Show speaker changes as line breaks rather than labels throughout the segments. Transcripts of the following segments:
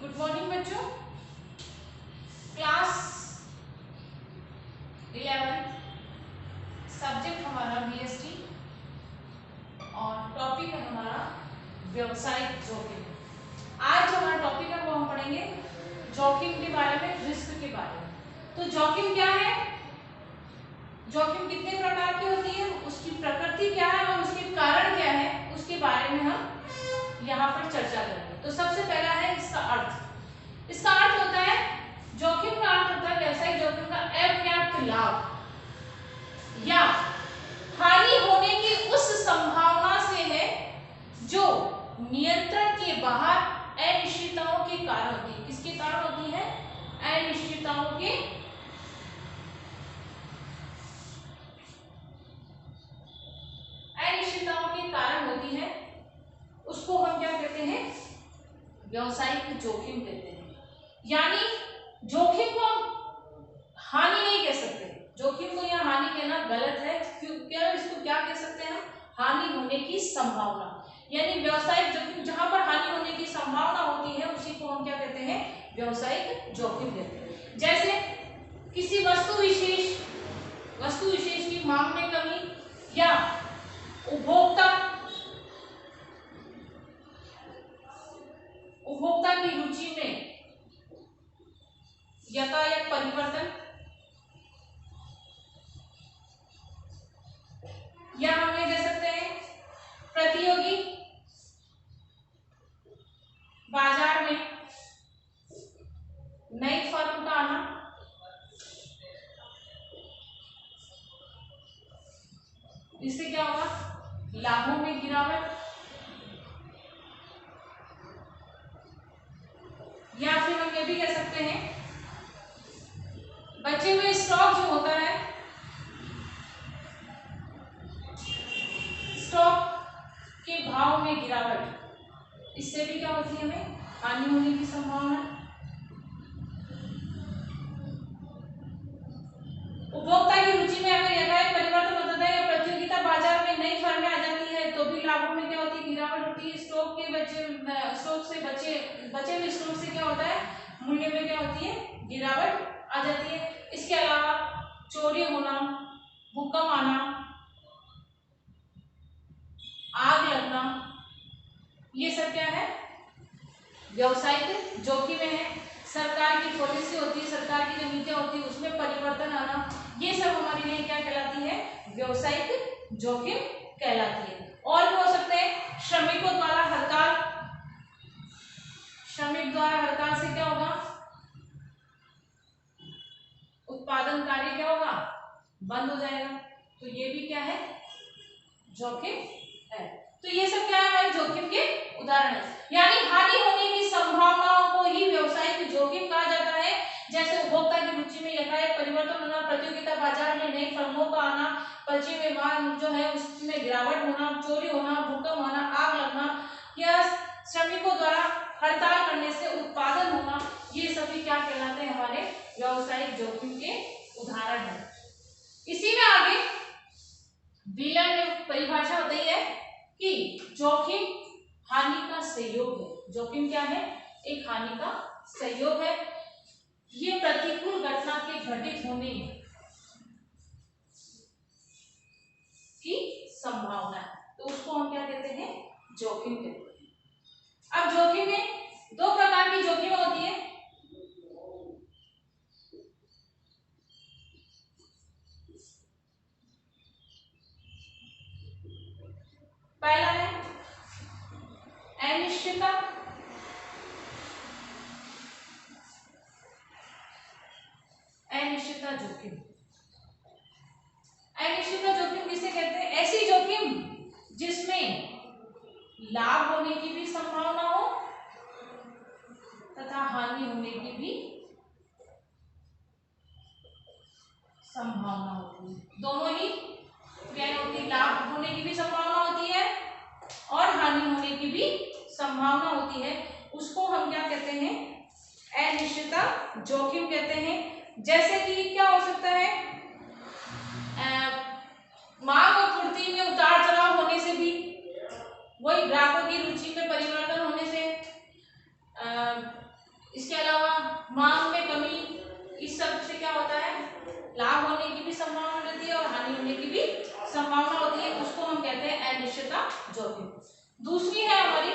Good morning बच्चों। Class 11 subject हमारा BST और टॉपिक है हमारा व्यवसायिक जोखिम। आज जो हमारा टॉपिक है वो हम पढ़ेंगे जोखिम के बारे में, रिस्क के बारे में। तो जोखिम क्या है, जोखिम कितने प्रकार की होती है, उसकी प्रकृति क्या है और उसके कारण क्या है, उसके बारे में हम यहाँ पर चर्चा करेंगे। तो सबसे पहला है इसका अर्थ। इसका अर्थ होता है, जोखिम का अर्थ होता है व्यवसायिक जोखिम का अपर्याप्त लाभ या हानि होने की उस संभावना से है जो नियंत्रण के बाहर अनिश्चितताओं के कारण होती है। किसके कारण होती है? अनिश्चितताओं के कारण होती है। उसको हम क्या कहते हैं? व्यवसायिक जोखिम कहते हैं। यानी जोखिम को हानि नहीं कह सकते, जोखिम को यहाँ हानि कहना गलत है। क्यों? इसको क्या कह सकते हैं हम? हानि होने की संभावना। यानी व्यवसायिक जोखिम जहां पर हानि होने की संभावना होती है उसी को हम क्या कहते हैं? व्यवसायिक जोखिम कहते हैं। जैसे किसी वस्तु विशेष की मांग में कमी या उपभोक्ता की रुचि में यथायथ परिवर्तन, या हम ये कह सकते हैं प्रतियोगी बाजार में नई फर्म का आना, इससे क्या होगा? लाभों में गिरावट, या फिर हम ये भी कह सकते हैं बचे हुए स्टॉक जो होता है, स्टॉक के भाव में गिरावट, इससे भी क्या होती है? हमें हानि होने की संभावना। उपभोक्ता की रुचि में अगर यथायथ परिवर्तन होता है या प्रतियोगिता बाजार में नई फर्में आ जाती है तो भी लाभों में क्या होती है? गिरावट होती है। स्टॉक से बचे हुए स्टॉक से क्या होता है? मूल्य में क्या होती है? गिरावट आ जाती है। इसके अलावा चोरी होना, भूकंप आना, आग लगना, ये सब क्या है? व्यवसायिक जोखिम है। सरकार की पॉलिसी होती है, सरकार की जो नीतियां होती है उसमें परिवर्तन आना, ये सब हमारे लिए क्या कहलाती है? व्यवसायिक जोखिम कहलाती है। और भी हो सकते हैं श्रमिकों द्वारा हड़ताल, श्रमिक द्वारा हड़ताल से क्या होगा? उत्पादन कार्य क्या होगा? बंद हो जाएगा। तो ये भी क्या है? जोखिम है। तो ये सब क्या है? हमारे जोखिम के उदाहरण है। यानी हानि होने की संभावनाओं को ही व्यवसायिक जोखिम कहा जाता है। जैसे उपभोक्ता की रुचि में यथायथ परिवर्तन होना, प्रतियोगिता बाजार में नई फर्मों का आना, बची हुई मांग जो है उसमें गिरावट होना, चोरी होना, भूकंप आना, आग लगना, या श्रमिकों द्वारा हड़ताल करने से उत्पादन होना, ये सभी क्या कहलाते हैं? हमारे व्यवसायिक जोखिम के उदाहरण है। इसी में आगे व्हीलर ने परिभाषा बताई है कि जोखिम हानि का संयोग है। जोखिम क्या है? एक हानि का संयोग है। ये प्रतिकूल घटना के घटित होने की संभावना है, तो उसको हम क्या कहते हैं? जोखिम कहते हैं। अब जोखिम में दो प्रकार की जोखिम होती है। पहला है अनिश्चितता, अनिश्चितता जोखिम। अनिश्चितता जोखिम किसे कहते हैं? ऐसी जोखिम जिसमें लाभ होने की भी संभावना हो तथा हानि होने की भी संभावना होती है। दोनों ही क्या होती है? लाभ होने की भी संभावना होती है और हानि होने की भी संभावना होती है। उसको हम क्या कहते हैं? अनिश्चितता जोखिम कहते हैं। जैसे कि क्या हो सकता है? मांग और पूर्ति में उतार चढ़ाव होने से भी, वही ग्राहकों की रुचि में परिवर्तन होने से, इसके अलावा मांग में कमी, इस सब से क्या होता है, लाभ होने की भी संभावना रहती है और हानि होने की भी संभावना होती है, उसको हम कहते हैं अनिश्चितता जोखिम। दूसरी है हमारी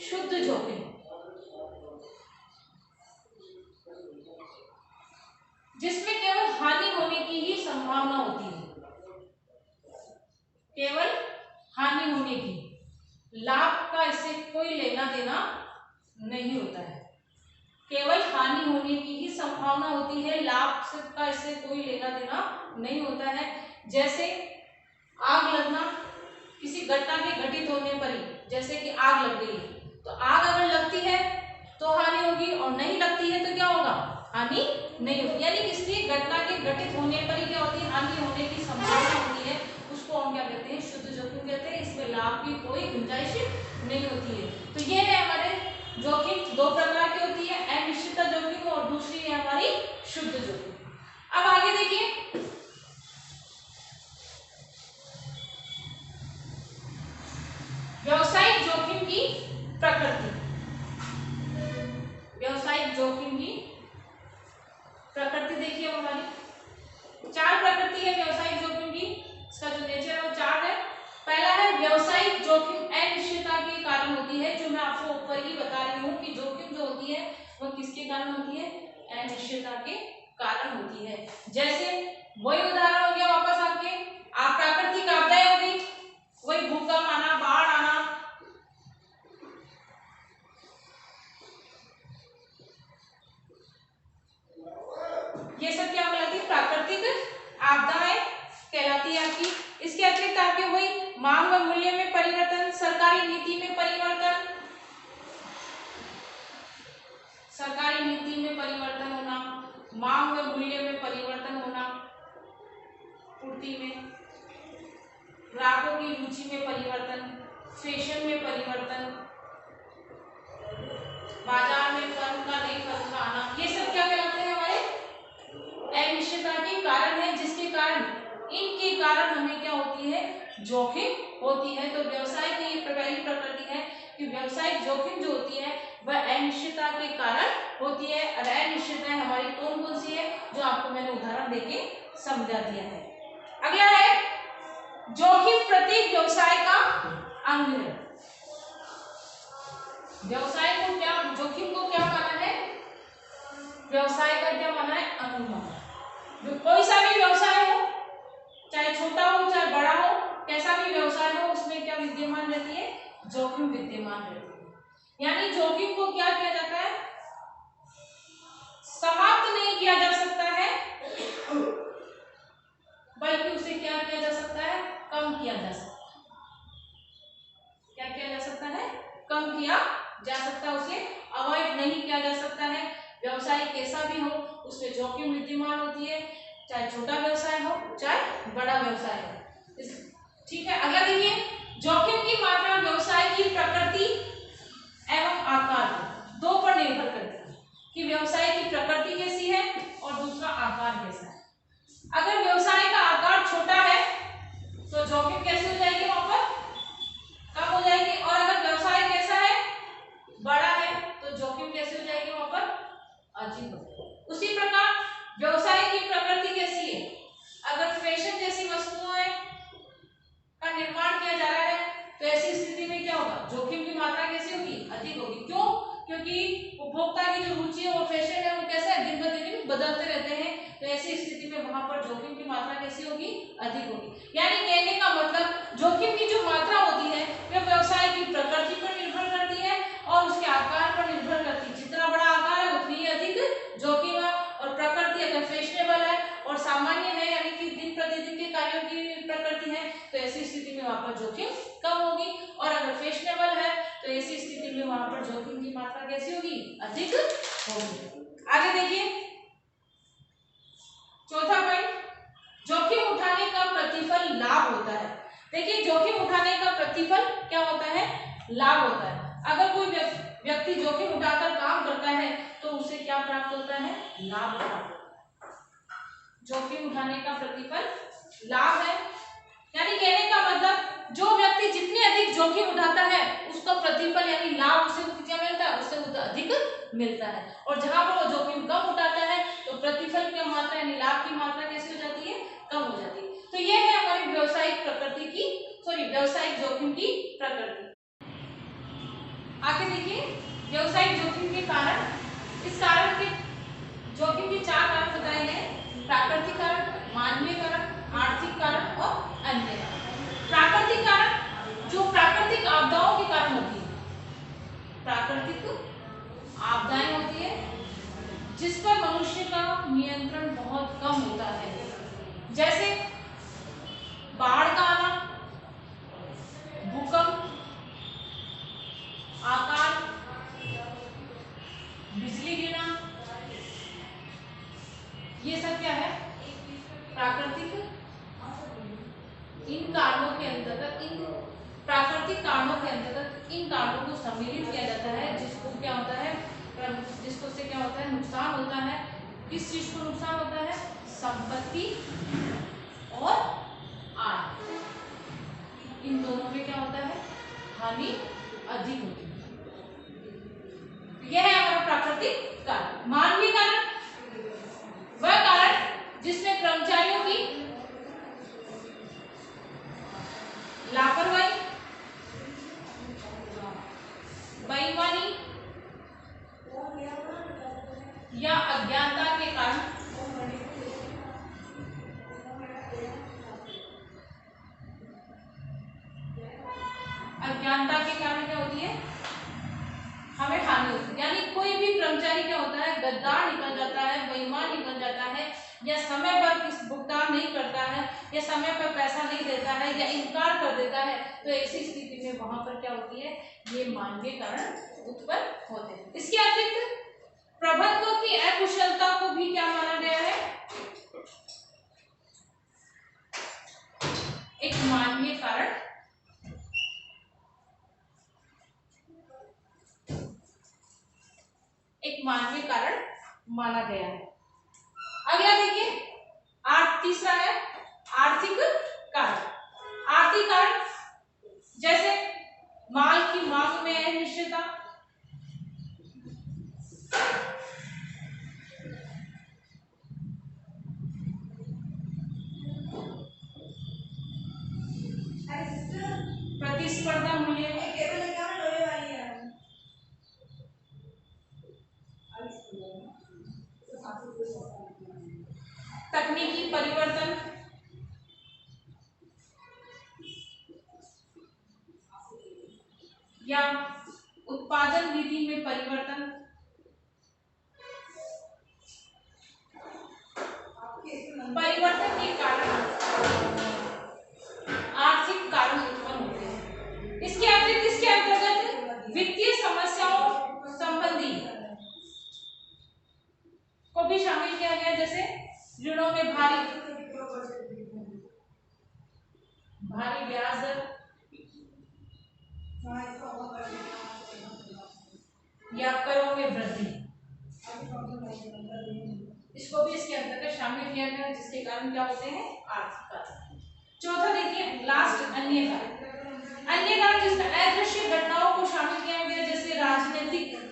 शुद्ध जोखिम, जिसमें केवल हानि होने की ही संभावना होती है, केवल हानि होने की, लाभ का इससे कोई लेना देना नहीं होता है, केवल हानि होने की ही संभावना होती है, लाभ का इससे कोई लेना देना नहीं होता है। जैसे आग लगना, किसी घटना के घटित होने पर ही, जैसे कि आग लग गई, तो आग अगर लगती है तो हानि होगी और नहीं लगती है तो क्या होगा, हानि नहीं होगी। यानी किसी घटना के घटित होने पर ही क्या होती है, हानि होने की संभावना होती है, उसको हम क्या कहते हैं, शुद्ध जोखिम कहते हैं। इसमें लाभ की कोई गुंजाइश नहीं होती है। तो ये है हमारे जोखिम, दो प्रकार की होती है, अनिश्चितता जोखिम और दूसरी है हमारी शुद्ध जोखिम। अब आगे देखिए, व्यावसायिक जोखिम की प्रकृति। व्यावसायिक जोखिम की प्रकृति देखिए हमारी, चार प्रकृति है व्यावसायिक जोखिम की, इसका जो नेचर है वो चार है। पहला है व्यावसायिक जोखिम अनिश्चितता के कारण होती है, जो मैं आपको ऊपर ही बता रही हूँ कि जोखिम जो होती है वो किसके कारण होती है, अनिश्चितता के कारण होती है। जैसे वही उदाहरण हो गया वापस आपके, आप प्राकृतिक आपदाएं हो गई, वही भूकंप आना, बाढ़ आना, ये सब क्या कहलाती है, प्राकृतिक आपदाएं कहलाती है आपकी। इसके अतिरिक्त आपके वही मांग व मूल्य में परिवर्तन, सरकारी नीति में परिवर्तन, सरकारी नीति में परिवर्तन होना, मांग व मूल्य में परिवर्तन होना, पूर्ति में, ग्राहकों की रुचि में परिवर्तन, फैशन में परिवर्तन, बाजार में फर्म का नई फर्म का आना, ये सब क्या कहलाते हैं, हमारे अनिश्चितता के कारण है, जिसके कारण, इनके कारण हमें क्या होती है, जोखिम होती है। तो व्यवसाय की ये पहली प्रकृति है कि व्यवसायिक जोखिम जो होती है वह अनिश्चितता के कारण होती है। और अनिश्चितताएं हमारी कौन कौन सी है, जो आपको मैंने उदाहरण देके समझा दिया है। अगला है जोखिम प्रत्येक व्यवसाय का अंग है। व्यवसाय को क्या, जोखिम को क्या माना है, व्यवसाय का क्या माना है, अंग माना। कोई सा भी व्यवसाय हो, चाहे छोटा हो चाहे बड़ा हो, कैसा भी व्यवसाय हो, उसमें क्या विद्यमान रहती है, जोखिम विद्यमान रहती है। यानी जोखिम को क्या किया जाता है, समाप्त नहीं किया जा सकता है, बल्कि उसे क्या किया जा सकता है, कम किया जा सकता है। क्या किया जा सकता है, कम किया जा सकता है, उसे अवॉइड नहीं किया जा सकता है। व्यवसाय कैसा भी हो, उसमें जोखिम विद्यमान होती है, चाहे छोटा व्यवसाय हो चाहे बड़ा व्यवसाय हो। ठीक है, अगला देखिए, जोखिम की मात्रा व्यवसाय की प्रकृति एवं आकार दो पर निर्भर करती है, कि व्यवसाय की प्रकृति कैसी है और दूसरा आकार कैसा है। अगर व्यवसाय का आकार छोटा है तो जोखिम कैसे हो जाएगी, वहां पर कम हो जाएगी, और अगर व्यवसाय कैसा है, बड़ा है, तो जोखिम कैसे हो जाएगी, वहां पर अधिक हो जाएगी। उसी प्रकार व्यवसाय की प्रकृति कैसी है, अगर फैशन जैसी वस्तुओं का निर्माण किया जा रहा है तो ऐसी स्थिति में क्या होगा, जोखिम की मात्रा कैसी होगी, अधिक होगी। क्यों, क्योंकि उपभोक्ता की जो रुचि है वो फैशन है, वो कैसा है, दिन ब दिन बदलते रहते हैं, तो ऐसी स्थिति में वहां पर जोखिम की मात्रा कैसी होगी, अधिक होगी। यानी कहने का मतलब जोखिम की जो मात्रा होती है वह व्यवसाय की प्रकृति पर निर्भर करती है और उसके आकार पर निर्भर करती है। जितना बड़ा आकार है उतनी ही अधिक जोखिम है, और प्रकृति अगर फैशनेबल है और सामान्य है, यानी कि दिन प्रतिदिन के कार्यों की प्रकृति है, तो ऐसी स्थिति में वहां पर जोखिम कम होगी, और अगर फैशनेबल है तो ऐसी स्थिति में वहां पर जोखिम की मात्रा कैसी होगी, अधिक होगी। आगे देखिए, चौथा पॉइंट, जोखिम उठाने का प्रतिफल लाभ होता है। देखिए, जोखिम उठाने का प्रतिफल क्या होता है, लाभ होता है। अगर कोई व्यक्ति जोखिम उठाकर काम करता है तो उसे क्या प्राप्त होता है, लाभ प्राप्त होता है। जोखिम उठाने का प्रतिफल लाभ है, यानी कहने का मतलब जो व्यक्ति जितने अधिक जोखिम उठाता है उसका प्रतिफल यानी लाभ उसे क्या मिलता है, उससे अधिक मिलता है। और जहां पर वो जोखिम कम उठाता है तो प्रतिफल की मात्रा यानी लाभ की मात्रा कैसी हो जाती है, कम हो जाती है। तो ये है हमारी व्यवसायिक प्रकृति की व्यवसायिक जोखिम की प्रकृति। आगे देखिए व्यवसायिक जोखिम के कारण। इस कारण के जोखिम के 4 कारण बताए गए, प्राकृतिक कारण, मानवीय कारण, आर्थिक कारण और अन्य कारण। प्राकृतिक कारण जो प्राकृतिक आपदाओं के कारण होती है, प्राकृतिक आपदाएं होती है जिस पर मनुष्य का नियंत्रण बहुत कम होता है, जैसे बाढ़ का आना, भूकंप, आकाल, बिजली गिरना, ये सब क्या है, प्राकृतिक। इन कारणों के अंतर्गत, इन प्राकृतिक कारणों के अंतर्गत इन कारणों को सम्मिलित किया जाता है, जिसको क्या होता है, जिसको से क्या होता है, नुकसान होता है। किस चीज को नुकसान होता है, संपत्ति और आय, इन दोनों में क्या होता है, हानि अधिक होती है। यह है हमारा प्राकृतिक कारण। मानवीय कारण वह कारण जिसमें कर्मचारियों की लापरवाही, बेईमानी या अज्ञानता के कारण क्या होती है, हमें हानि होती है। यानी कोई भी कर्मचारी क्या होता है, गद्दार निकल जाता है, बेईमान निकल जाता है, या समय पर भुगतान नहीं करता है, या समय पर पैसा नहीं देता है, या इनकार कर देता है, तो ऐसी स्थिति में वहां पर क्या होती है, ये मानवीय कारण उत्पन्न होते हैं। इसके अतिरिक्त प्रबंधकों की अकुशलता को भी क्या माना गया है, एक मानवीय कारण। एक मानवीय कारण माना गया है। अगला देखिए, तीसरा है आर्थिक कारण। आर्थिक कारण जैसे माल की मांग में अनिश्चितता, प्रतिस्पर्धा मूल्य, तकनीकी परिवर्तन, या उत्पादन विधि में परिवर्तन, परिवर्तन के कारण आर्थिक कारण उत्पन्न होते हैं। इसके अतिरिक्त इसके अंतर्गत वित्तीय समस्याओं संबंधी को भी शामिल किया गया, जैसे ऋणों में भारी ब्याज दर या करों में वृद्धि, इसको भी इसके अंतर्गत शामिल किया गया, जिसके कारण क्या होते हैं, आर्थिक कारण। चौथा देखिए लास्ट, अन्य कारण। अन्य कारण जिसमें अदृश्य घटनाओं को शामिल किया गया, जैसे राजनीतिक,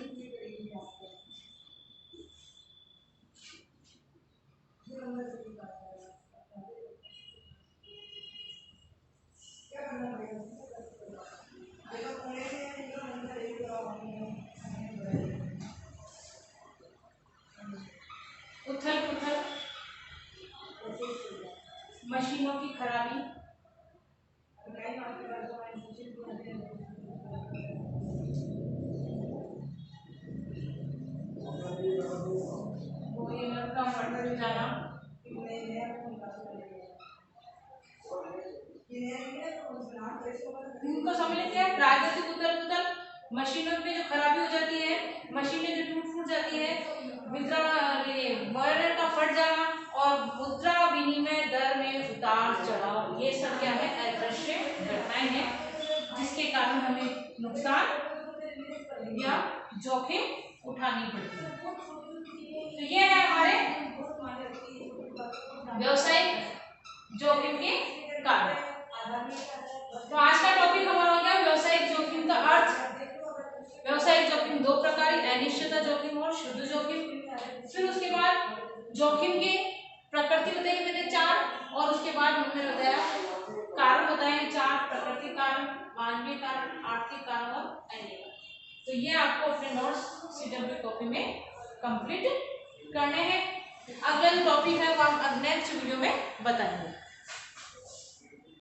उथल पुथल, मशीनों की खराबी, बोरियत का बढ़ जाना, इनको सम्मिलित किया। राजनीतिक उथल पुथल, मशीनों में जो खराबी हो जाती है, मशीनें जो टूट फूट जाती है, मुद्रा का फट जाना, और मुद्रा विनिमय दर में उतार चढ़ाव, ये सब क्या है, अदृश्य घटनाएं हैं, जिसके कारण हमें नुकसान या जोखिम उठानी पड़ती है। तो ये है हमारे व्यवसायिक जोखिम के कारण। तो आज का टॉपिक हमारा हो गया व्यवसायिक जोखिम का अर्थ। व्यवसायिक जोखिम दो प्रकार, अनिश्चित जोखिम फिर उसके बाद जोखिम के प्रकृति बताई मैंने 4, और उसके बाद हमने बताया कारण बताए 4, प्राकृतिक कारण, मानवीय कारण, आर्थिक कारण और अन्य कारण। तो ये आपको अपने नोट्स सीडब्ल्यू कॉपी में कंप्लीट करने हैं। अगला जो टॉपिक है वो हम नेक्स्ट वीडियो में बताएंगे।